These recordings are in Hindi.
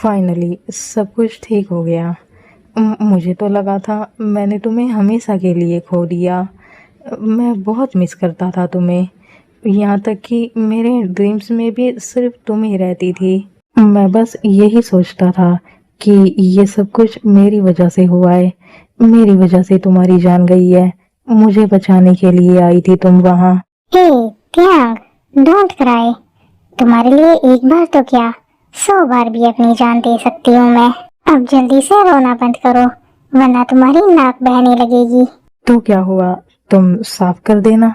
फाइनली सब कुछ ठीक हो गया। मुझे तो लगा था मैंने तुम्हें हमेशा के लिए खो दिया। मैं बहुत मिस करता था तुम्हें, यहाँ तक कि मेरे ड्रीम्स में भी सिर्फ तुम ही रहती थी। मैं बस यही सोचता था कि ये सब कुछ मेरी वजह से हुआ है, मेरी वजह से तुम्हारी जान गई है। मुझे बचाने के लिए आई थी तुम वहाँ। हे त्याग, डोंट क्राई। तुम्हारे लिए एक बार तो क्या 100 बार भी अपनी जान दे सकती हूँ मैं। अब जल्दी से रोना बंद करो, वरना तुम्हारी नाक बहने लगेगी। तो क्या हुआ, तुम साफ कर देना।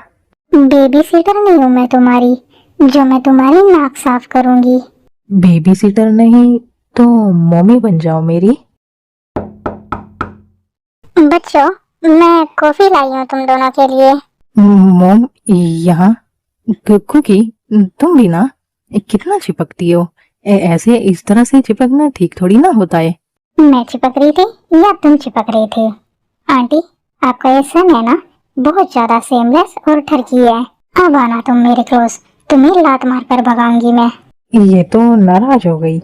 बेबी सीटर नहीं हूँ मैं तुम्हारी, जो मैं तुम्हारी नाक साफ करूंगी। बेबी सीटर नहीं तो मम्मी बन जाओ मेरी। बच्चों, मैं कॉफी लाई हूँ तुम दोनों के लिए। मॉम, यहाँ कुकी, तुम भी ना कितना चिपकती हो। ऐसे इस तरह से चिपकना ठीक थोड़ी ना होता है। मैं चिपक रही थी या तुम चिपक रहे थे? आंटी, आपका ये सन है ना, बहुत ज्यादा सेमलेस और ठरकी है। अब आना तुम मेरे क्लोज, तुम्हें लात मार कर भगाऊंगी मैं। ये तो नाराज हो गई।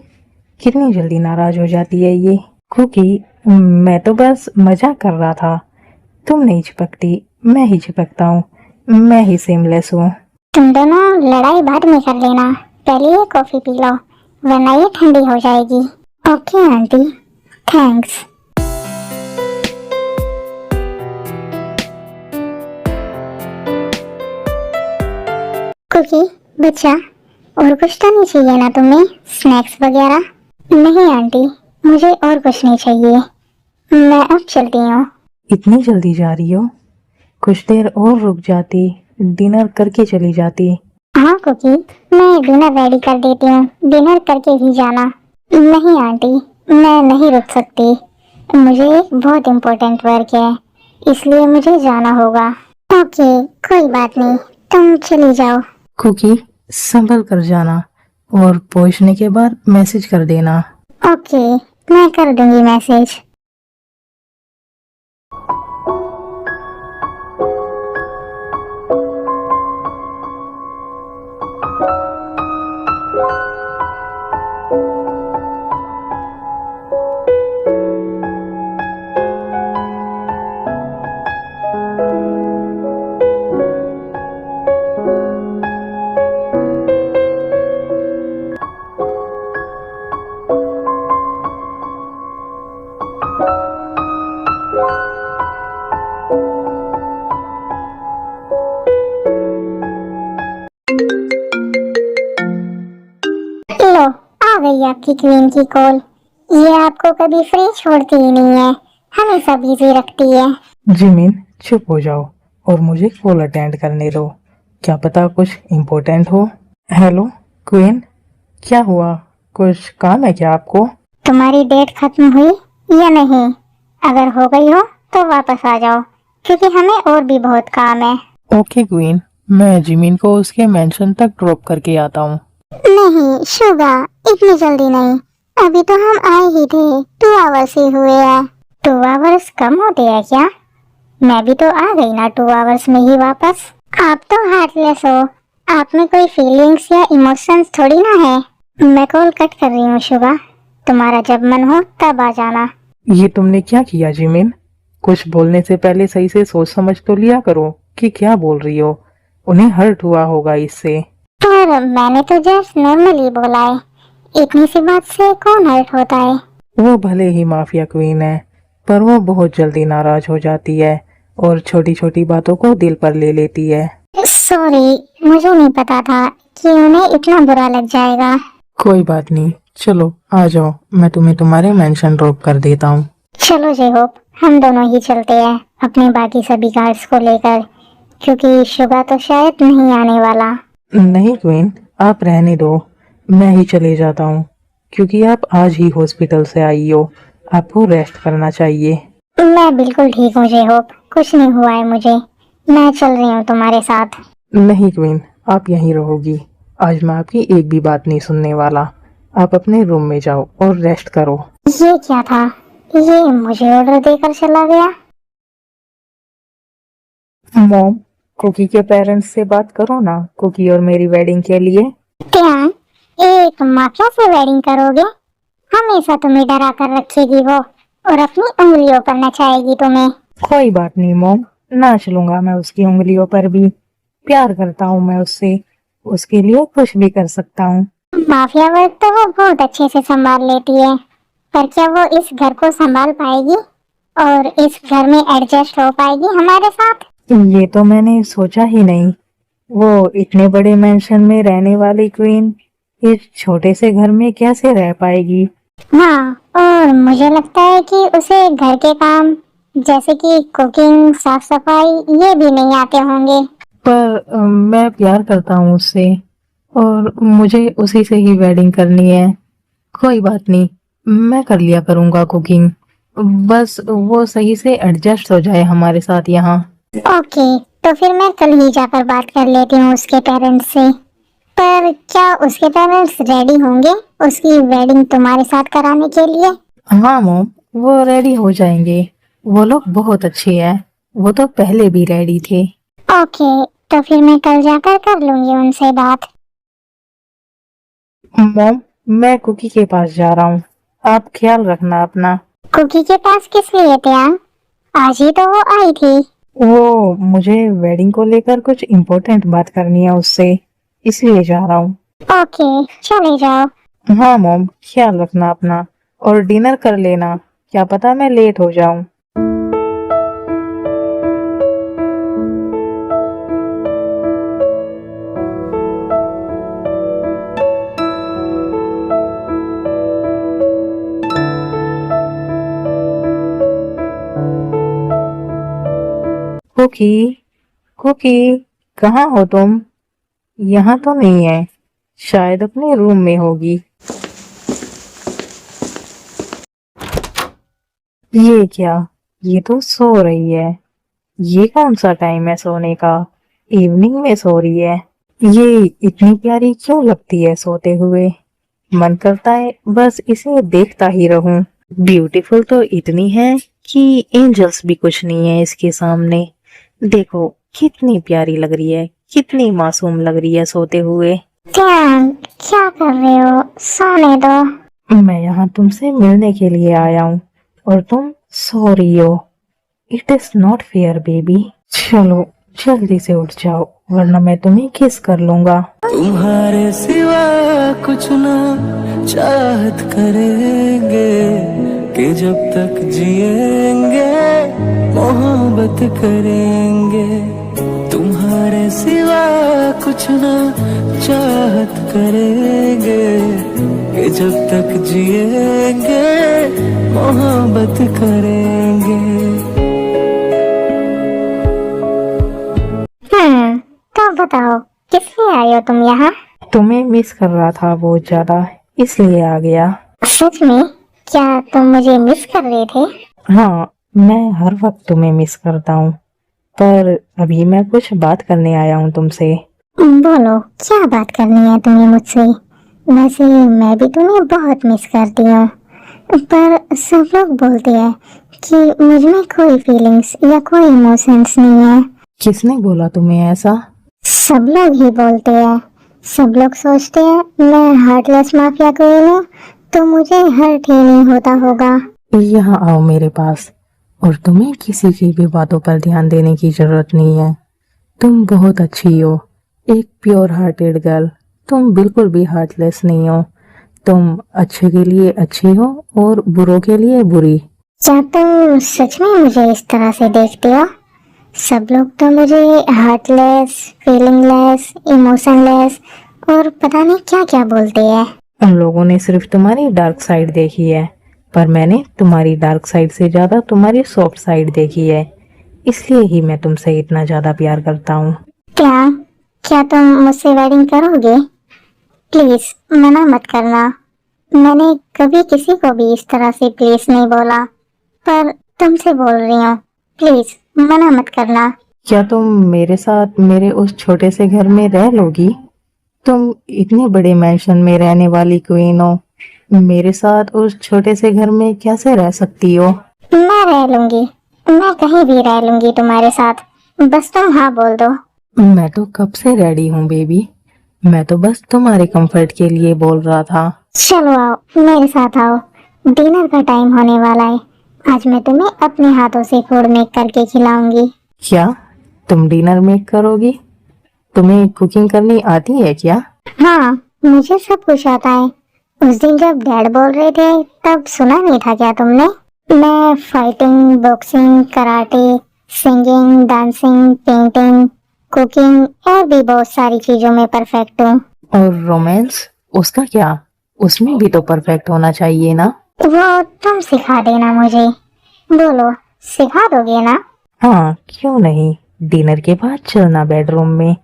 कितनी जल्दी नाराज हो जाती है ये। कुकी, मैं तो बस मजाक कर रहा था। तुम नहीं चिपकती, मैं ही चिपकता हूँ। मैं ही सेमलेस हूँ। तुम दोनों लड़ाई बाद में कर लेना, पहले ये कॉफी पी लो, वरना ये ठंडी हो जाएगी। Okay aunty, thanks. कुकी, बच्चा, और कुछ तो नहीं चाहिए ना तुम्हें, स्नैक्स वगैरह? नहीं आंटी, मुझे और कुछ नहीं चाहिए, मैं अब चलती हूँ। इतनी जल्दी जा रही हो? कुछ देर और रुक जाती, डिनर करके चली जाती। हाँ कुकी, मैं डिनर रेडी कर देती हूँ, डिनर करके ही जाना। नहीं आंटी, मैं नहीं रुक सकती, मुझे एक बहुत इम्पोर्टेंट वर्क है, इसलिए मुझे जाना होगा। ओके, कोई बात नहीं, तुम चली जाओ। कुकी, संभल कर जाना और पहुंचने के बाद मैसेज कर देना। ओके, मैं कर दूंगी मैसेज। लो, आ गई आपकी क्वीन की कॉल। ये आपको कभी फ्री छोड़ती ही नहीं है, हमेशा बिजी रखती है। जिमिन, चुप हो जाओ और मुझे कॉल अटेंड करने दो। क्या पता कुछ इम्पोर्टेंट हो। हेलो क्वीन, क्या हुआ? कुछ काम है क्या आपको? तुम्हारी डेट खत्म हुई या नहीं? अगर हो गई हो तो वापस आ जाओ, क्योंकि हमें और भी बहुत काम है। ओके क्वीन, मैं जिमिन को उसके मेंशन तक ड्रॉप करके आता हूँ। नहीं शुगा, इतनी जल्दी नहीं, अभी तो हम आए ही थे, 2 आवर्स ही हुए हैं। 2 आवर्स कम होते हैं क्या? मैं भी तो आ गई ना 2 आवर्स में ही वापस। आप तो हार्टलेस हो, आप में कोई फीलिंग्स या इमोशंस थोड़ी ना है। मैं कॉल कट कर रही हूँ शुगा, तुम्हारा जब मन हो तब आ जाना। ये तुमने क्या किया जिमिन? कुछ बोलने से पहले सही से सोच समझ तो लिया करो कि क्या बोल रही हो। उन्हें हर्ट हुआ होगा इससे। पर मैंने तो जस्ट नॉर्मली बोला है, इतनी सी बात से कौन हर्ट होता है? वो भले ही माफिया क्वीन है, पर वो बहुत जल्दी नाराज हो जाती है और छोटी छोटी बातों को दिल पर ले लेती है। सॉरी, मुझे नहीं पता था कि उन्हें इतना बुरा लग जाएगा। कोई बात नहीं, चलो आ जाओ, मैं तुम्हें तुम्हारे मेंशन ड्रॉप कर देता हूँ। चलो जे होप, हम दोनों ही चलते हैं अपने बाकी सभी गार्ड्स को लेकर, क्योंकि शुगा तो शायद नहीं आने वाला। नहीं क्वीन, आप रहने दो, मैं ही चले जाता हूँ, क्योंकि आप आज ही हॉस्पिटल से आई हो। आपको रेस्ट करना चाहिए। मैं बिल्कुल ठीक हूँ जे होप, कुछ नहीं हुआ है मुझे, मैं चल रही हूँ तुम्हारे साथ। नहीं क्वीन, आप यहीं रहोगी। आज मैं आपकी एक भी बात नहीं सुनने वाला। आप अपने रूम में जाओ और रेस्ट करो। ये क्या था, ये मुझे ऑर्डर देकर चला गया। मॉम, कुकी के पेरेंट्स से बात करो ना, कुकी और मेरी वेडिंग के लिए। क्या एक माफिया से वेडिंग करोगे? हमेशा तुम्हें डरा कर रखेगी वो, और अपनी उंगलियों पर नचाएगी तुम्हें। कोई बात नहीं मॉम, नाच लूंगा मैं उसकी उंगलियों पर भी। प्यार करता हूँ मैं उससे, उसके लिए कुछ भी कर सकता हूँ। माफिया वर्क तो वो बहुत अच्छे से संभाल लेती है, पर क्या वो इस घर को संभाल पाएगी और इस घर में एडजस्ट हो पाएगी हमारे साथ? ये तो मैंने सोचा ही नहीं। वो इतने बड़े मेंशन में रहने वाली क्वीन इस छोटे से घर में कैसे रह पाएगी? हाँ, और मुझे लगता है कि उसे घर के काम जैसे कि कुकिंग, साफ सफाई ये भी नहीं आते होंगे। पर मैं प्यार करता हूँ उससे और मुझे उसी से ही वेडिंग करनी है। कोई बात नहीं, मैं कर लिया करूँगा कुकिंग। बस वो सही से एडजस्ट हो जाए हमारे साथ यहाँ। ओके, तो फिर मैं कल ही जाकर बात कर लेती हूँ उसके पेरेंट्स से। पर क्या उसके पेरेंट्स रेडी होंगे उसकी वेडिंग तुम्हारे साथ कराने के लिए? हाँ मॉम, वो रेडी हो जाएंगे। वो लोग बहुत अच्छे हैं, वो तो पहले भी रेडी थे। ओके, तो फिर मैं कल जाकर कर लूंगी उनसे बात। मॉम, मैं कुकी के पास जा रहा हूँ, आप ख्याल रखना अपना। कुकी के पास किस लिए थे आप? आज ही तो वो आई थी। वो मुझे वेडिंग को लेकर कुछ इम्पोर्टेंट बात करनी है उससे, इसलिए जा रहा हूँ। ओके, चले जाओ। हाँ मॉम, ख्याल रखना अपना और डिनर कर लेना, क्या पता मैं लेट हो जाऊं। कुकी, कुकी, कहाँ हो तुम? यहाँ तो नहीं है, शायद अपने रूम में होगी। ये क्या, ये तो सो रही है। ये कौन सा टाइम है सोने का? इवनिंग में सो रही है। ये इतनी प्यारी क्यों लगती है सोते हुए? मन करता है बस इसे देखता ही रहूं। ब्यूटीफुल तो इतनी है कि एंजल्स भी कुछ नहीं है इसके सामने। देखो कितनी प्यारी लग रही है, कितनी मासूम लग रही है सोते हुए। ध्यान, क्या कर रहे हो? सोने दो। मैं यहाँ तुमसे मिलने के लिए आया हूँ और तुम सो रही हो। It is not fair baby. चलो जल्दी से उठ जाओ वरना मैं तुम्हें किस कर लूंगा। तुम्हारे सिवा कुछ ना चाहत करेंगे कि जब तक जिएंगे मोहब्बत करेंगे। तुम्हारे सिवा कुछ ना चाहत करेंगे कि जब तक जिएंगे मोहब्बत करेंगे। तो बताओ किस लिए आए हो तुम यहाँ? तुम्हें मिस कर रहा था बहुत ज्यादा, इसलिए आ गया। सच में? क्या तुम मुझे मिस कर रहे थे? हाँ, मैं हर वक्त तुम्हें मिस करता हूँ, पर अभी मैं कुछ बात करने आया हूँ तुमसे। बोलो, क्या बात करनी है तुम्हें मुझसे? वैसे मैं भी तुम्हें बहुत मिस करती हूँ, पर सब लोग बोलते हैं कि मुझ में कोई फीलिंग्स या कोई इमोशंस नहीं है। किसने बोला तुम्हें ऐसा? सब लोग ही बोलते हैं। सब लोग सोचते हैं मैं हार्टलेस माफिया क्वीन हूँ, तो मुझे हर्ट ही नहीं होता होगा। यहाँ आओ मेरे पास, और तुम्हें किसी की भी बातों पर ध्यान देने की जरूरत नहीं है। तुम बहुत अच्छी हो, एक प्योर हार्टेड गर्ल। तुम बिल्कुल भी हार्टलेस नहीं हो। तुम अच्छे के लिए अच्छी हो और बुरों के लिए बुरी। क्या तुम सच में मुझे इस तरह से देखते हो? सब लोग तो मुझे हार्टलेस, फीलिंगलेस, इमोशनलेस और पता नहीं क्या क्या बोलते हैं। उन लोगों ने सिर्फ तुम्हारी डार्क साइड देखी है, पर मैंने तुम्हारी डार्क साइड से ज्यादा तुम्हारी सॉफ्ट साइड देखी है। इसलिए ही मैं तुमसे इतना ज्यादा प्यार करता हूँ। क्या क्या तुम मुझसे वेडिंग करोगे? प्लीज मना मत करना। मैंने कभी किसी को भी इस तरह से प्लीज नहीं बोला, पर तुमसे बोल रही हूँ, प्लीज मना मत करना। क्या तुम मेरे साथ मेरे उस छोटे से घर में रह लोगी? तुम इतने बड़े मैंशन में रहने वाली क्वीन हो, मेरे साथ उस छोटे से घर में कैसे रह सकती हो? मैं रह लूंगी, मैं कहीं भी रह लूंगी तुम्हारे साथ, बस तुम हाँ बोल दो। मैं तो कब से रेडी हूँ बेबी। मैं तो बस तुम्हारे कंफर्ट के लिए बोल रहा था। चलो आओ मेरे साथ आओ, डिनर का टाइम होने वाला है। आज मैं तुम्हें अपने हाथों से फूड मेक करके खिलाऊंगी। क्या तुम डिनर मेक करोगी? तुम्हें कुकिंग करनी आती है क्या? हाँ, मुझे सब कुछ आता है। उस दिन जब डैड बोल रहे थे तब सुना नहीं था क्या तुमने? मैं fighting, boxing, karate, singing, dancing, painting, cooking और भी बहुत सारी चीजों में परफेक्ट हूँ। और रोमांस, उसका क्या? उसमें भी तो परफेक्ट होना चाहिए ना? वो तुम सिखा देना मुझे। बोलो, सिखा दोगे ना? हाँ, क्यों नहीं। डिनर के बाद चलना बेडरूम में,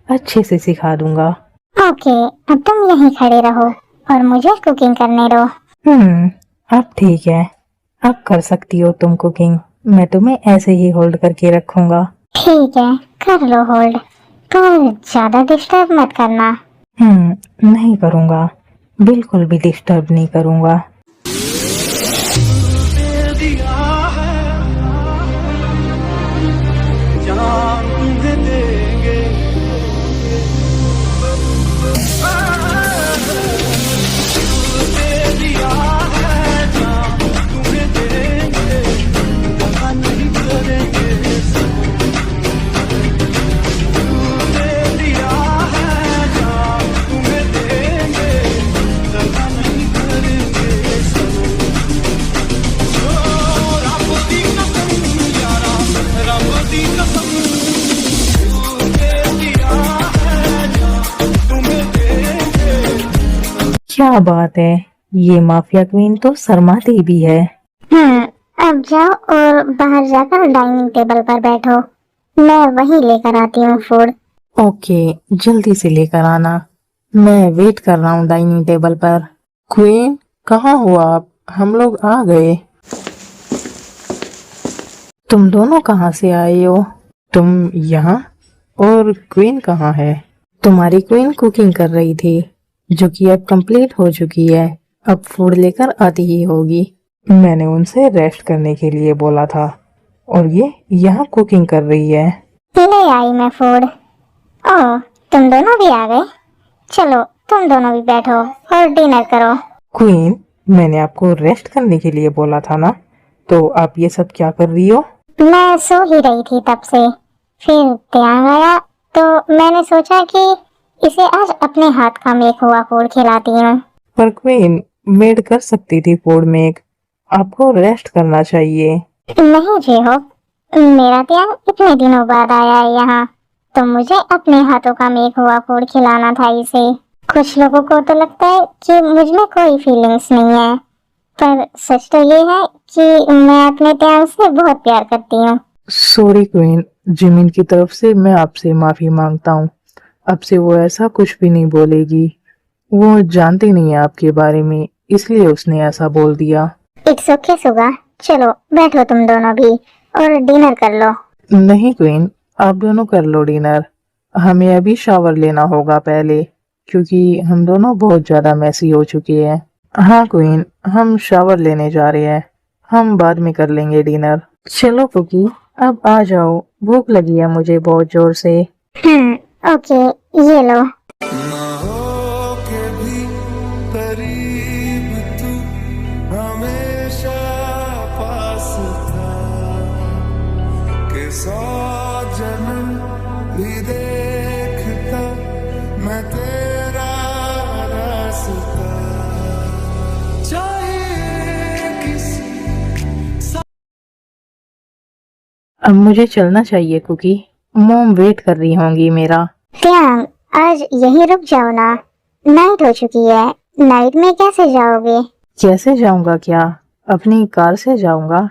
अच्छे से सिखा दूंगा। ओके, अब तुम यहीं खड़े रहो और मुझे कुकिंग करने दो। अब ठीक है। अब कर सकती हो तुम कुकिंग। मैं तुम्हें ऐसे ही होल्ड करके रखूंगा। ठीक है, कर लो होल्ड, पर ज्यादा डिस्टर्ब मत करना। नहीं करूंगा, बिल्कुल भी डिस्टर्ब नहीं करूंगा। दे दिया है जान तुम्हें देंगे, दे दिया है जान तुम्हें देंगे, दगा नहीं करेंगे। दे दिया है जान तुम्हें देंगे, दगा नहीं करेंगे। रब दी कसम यारा, रब दी कसम, दे दिया है जान तुम्हें देंगे। क्या बात है, ये माफिया क्वीन तो शर्माती भी है। अब जाओ और बाहर जाकर डाइनिंग टेबल पर बैठो। मैं वहीं लेकर आती हूँ फूड। ओके, जल्दी से लेकर आना। मैं वेट कर रहा हूँ डाइनिंग टेबल पर। क्वीन, कहाँ हो आप? हम लोग आ गए। तुम दोनों कहाँ से आए हो? तुम यहाँ? और क्वीन कहाँ है? तुम्हारी क्वीन कुकिंग कर रही थी, जो कि अब कंप्लीट हो चुकी है। अब फूड लेकर आती ही होगी। मैंने उनसे रेस्ट करने के लिए बोला था, और ये यहाँ कुकिंग कर रही है। ले आई मैं फूड। ओह, तुम दोनों भी आ गए। चलो तुम दोनों भी बैठो और डिनर करो। क्वीन, मैंने आपको रेस्ट करने के लिए बोला था ना, तो आप ये सब क्या कर रही हो? मैं सो ही रही थी तब से, फिर ध्यान आया तो मैंने सोचा कि इसे आज अपने हाथ का मेक हुआ फूड खिलाती हूँ। पर क्वीन, मेड कर सकती थी फूड मेक। आपको रेस्ट करना चाहिए। नहीं जी हो, मेरा ध्यान इतने दिनों बाद आया है यहाँ, तो मुझे अपने हाथों का मेक हुआ फूड खिलाना था इसे। कुछ लोगों को तो लगता है कि मुझ में कोई फीलिंग्स नहीं है, पर सच तो ये है कि मैं अपने ध्यान से बहुत प्यार करती हूँ। सॉरी क्वीन, जिमिन की तरफ से मैं आपसे माफी मांगता हूँ। अब से वो ऐसा कुछ भी नहीं बोलेगी। वो जानती नहीं है आपके बारे में, इसलिए उसने ऐसा बोल दिया। इट्स ओके सुगा, चलो बैठो तुम दोनों भी और डिनर कर लो। नहीं क्वीन, आप दोनों कर लो डिनर। हमें अभी शावर लेना होगा पहले, क्योंकि हम दोनों बहुत ज्यादा मैसी हो चुके हैं। हाँ क्वीन, हम शावर लेने जा रहे हैं। हम बाद में कर लेंगे डिनर। चलो कुकी, अब आ जाओ, भूख लगी है मुझे बहुत जोर से। ओके, ये लो। ना हो के भी करीब तू हमेशा पास था, के 100 जन्म भी देखता मैं तेरा रास्ता, चाहिए किसी। अब मुझे चलना चाहिए कुकी, मॉम वेट कर रही होंगी मेरा। क्या आज यहीं रुक जाओ ना, नाइट हो चुकी है। नाइट में कैसे जाओगे? कैसे जाऊंगा क्या? अपनी कार से जाऊंगा।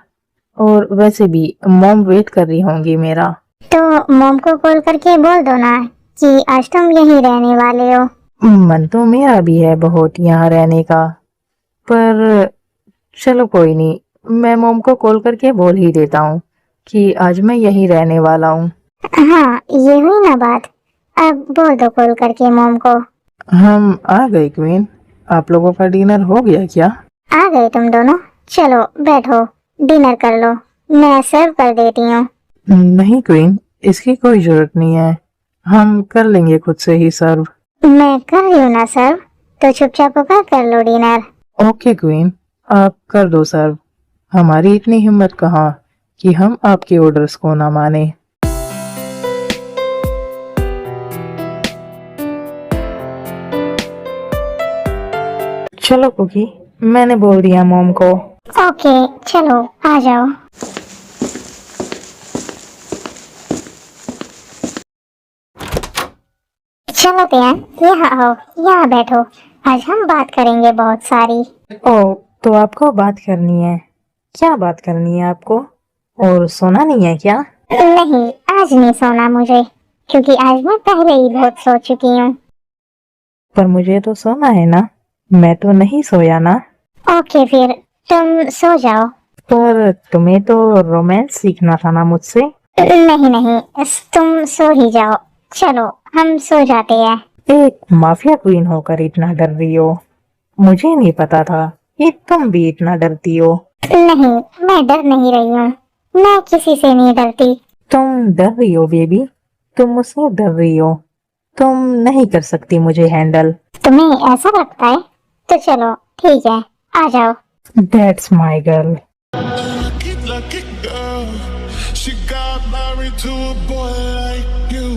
और वैसे भी मॉम वेट कर रही होंगी मेरा। तो मॉम को कॉल करके बोल दो ना कि आज तुम यहीं रहने वाले हो। मन तो मेरा भी है बहुत यहाँ रहने का, पर चलो कोई नहीं, मैं मॉम को कॉल करके बोल ही देता हूँ कि आज मैं यहीं रहने वाला हूँ। हाँ, ये हुई ना बात। अब बोल दो कॉल करके मॉम को। हम आ गए क्वीन, आप लोगों का डिनर हो गया क्या? आ गए तुम दोनों, चलो बैठो डिनर कर लो, मैं सर्व कर देती हूँ। नहीं क्वीन, इसकी कोई जरूरत नहीं है, हम कर लेंगे खुद से ही सर्व। मैं कर रही हूँ ना सर, तो चुपचाप होकर कर लो डिनर। ओके क्वीन, आप कर दो सर्व। हमारी इतनी हिम्मत कहाँ कि हम आपके ऑर्डर्स को ना माने। चलो कुकी, मैंने बोल दिया मॉम को। ओके चलो आ जाओ। चलो तियान, यहाँ आओ, यहाँ बैठो। आज हम बात करेंगे बहुत सारी। ओ, तो आपको बात करनी है? क्या बात करनी है आपको? और सोना नहीं है क्या? नहीं, आज नहीं सोना मुझे, क्योंकि आज मैं पहले ही बहुत सो चुकी हूँ। पर मुझे तो सोना है ना, मैं तो नहीं सोया ना। ओके फिर तुम सो जाओ। पर तुम्हें तो रोमांस सीखना था ना मुझसे। नहीं नहीं, तुम सो ही जाओ। चलो हम सो जाते हैं। एक माफिया क्वीन होकर इतना डर रही हो, मुझे नहीं पता था कि तुम भी इतना डरती हो। नहीं, मैं डर नहीं रही हूँ, मैं किसी से नहीं डरती। तुम डर रही हो बेबी, तुम मुझसे डर रही हो। तुम नहीं कर सकती मुझे हैंडल। तुम्हें ऐसा लगता है? तो चलो ठीक है, आ जाओ। That's my girl. Lucky girl, she got married to a boy like you.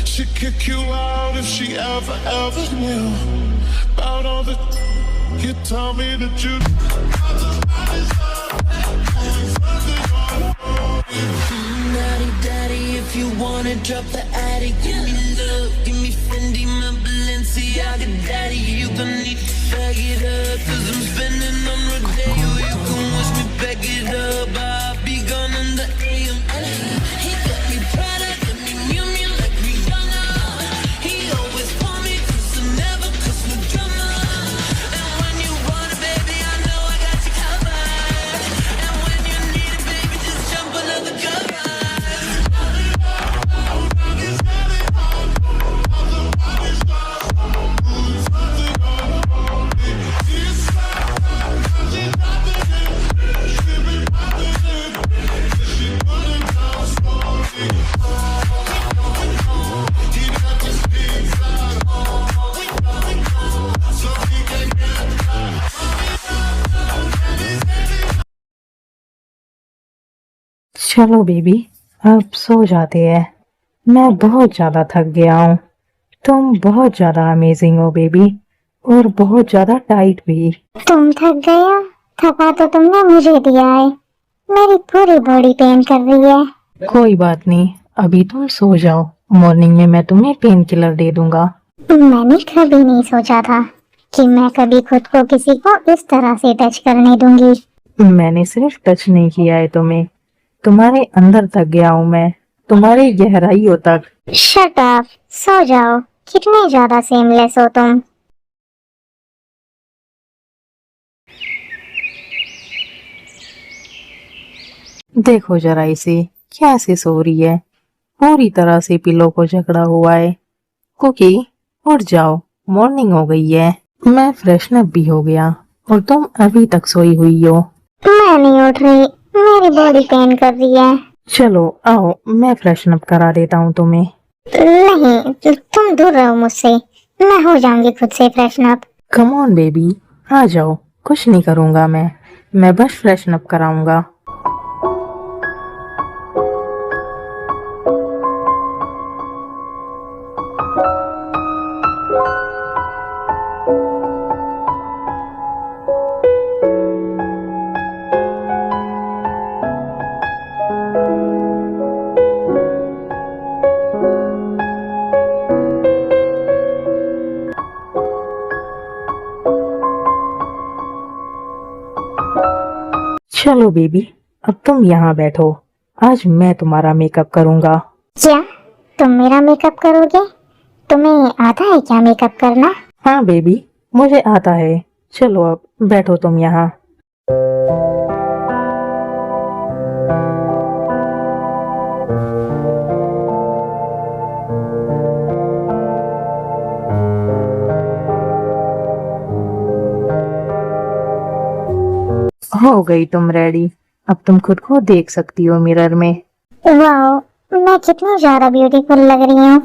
She'd kick you out if she ever knew about all the you told me that you. Daddy, daddy, if you wanna drop the attic, give me love, give me Fendi, my Balenciaga, daddy, you gon' need to bag it up, 'cause I'm spending on Rodeo, you can watch me back it up, I'll be gone in the AM. He got me Prada, got me Miu Miu like Rihanna, he always want me 'cause I never cause no drama, and when you want it, baby, I know I got you covered, and when you need it, baby, just jump under the cover. चलो बेबी, अब सो जाते हैं। मैं बहुत ज्यादा थक गया हूँ। तुम बहुत ज्यादा अमेजिंग हो बेबी, और बहुत ज्यादा टाइट भी। तुम थक गया? थका तो तुमने मुझे दिया है, मेरी पूरी बॉडी पेन कर रही है। कोई बात नहीं, अभी तुम सो जाओ, मॉर्निंग में मैं तुम्हें पेन किलर दे दूंगा। मैंने कभी नहीं सोचा था कि मैं कभी खुद को किसी को इस तरह से टच करने दूंगी। मैंने सिर्फ टच नहीं किया है तुम्हें, तुम्हारे अंदर तक गया हूँ मैं, तुम्हारी गहराइयों तक। शट अप, सो जाओ। कितने ज्यादा सेमलेस हो तुम। देखो जरा इसे, कैसे सो रही है, पूरी तरह से पिलो को जकड़ा हुआ है। कुकी, उठ जाओ, मॉर्निंग हो गई है। मैं फ्रेशन अप भी हो गया और तुम अभी तक सोई हुई हो। मैं नहीं उठ रही, मेरी बॉडी पेन कर रही है। चलो आओ, मैं फ्रेशन अप करा देता हूँ तुम्हें। नहीं, तुम दूर रहो मुझसे, मैं हो जाऊंगी खुद से freshen up. Come on baby, आ जाओ, कुछ नहीं करूँगा मैं बस फ्रेशन अप कराऊंगा। चलो बेबी, अब तुम यहाँ बैठो, आज मैं तुम्हारा मेकअप करूँगा। क्या तुम मेरा मेकअप करोगे? तुम्हें आता है क्या मेकअप करना? हाँ बेबी, मुझे आता है। चलो अब बैठो तुम यहाँ। हो गई तुम रेडी, अब तुम खुद को देख सकती हो मिरर में। वाह, मैं कितनी ज्यादा ब्यूटीफुल लग रही हूँ।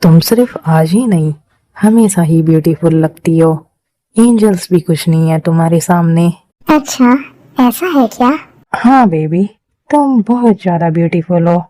तुम सिर्फ आज ही नहीं, हमेशा ही ब्यूटीफुल लगती हो। एंजल्स भी कुछ नहीं है तुम्हारे सामने। अच्छा, ऐसा है क्या? हाँ बेबी, तुम बहुत ज़्यादा ब्यूटीफुल हो।